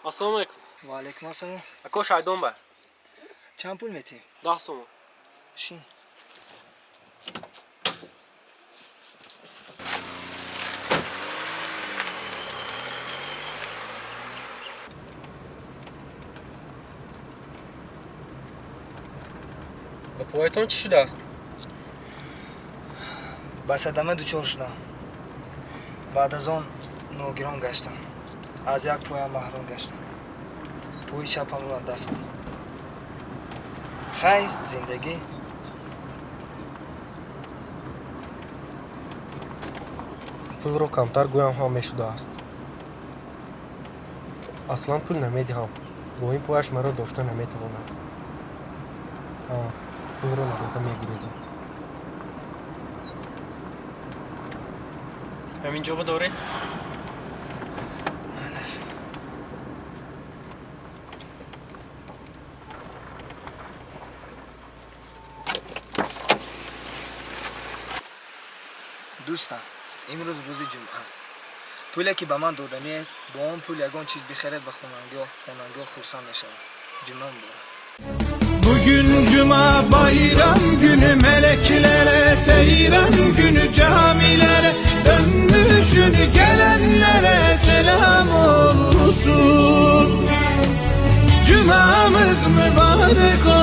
Assalomu alaykum. Va alaykum assalom. Aka shaydon bor. Chand pul meti? 10 so'm. Shin. پایتون چی شده است؟ با صدمه دچار شدم. بعد از آن نوگران گشتم. از یک پایم محروم گشتم. پای چپم را دست دادم. خیر زندگی پول رو کمتر گویم ها شده است. اصلا پول نمیدهم. با این پایش مرا داشته نمیتواند. پول رو نبوده میگیرم. همینجا بدارید؟ دوستم امروز روز جمعه. پولی که به من داده میاد با اون پول یگان چیز بخرد به خوننگاه خرسند میشود. جمعه مبارک. Bugün cuma bayram günü, meleklere seyran günü, camilere dönmüşün, gelenlere selam olsun. Cumamız mübarek olsun.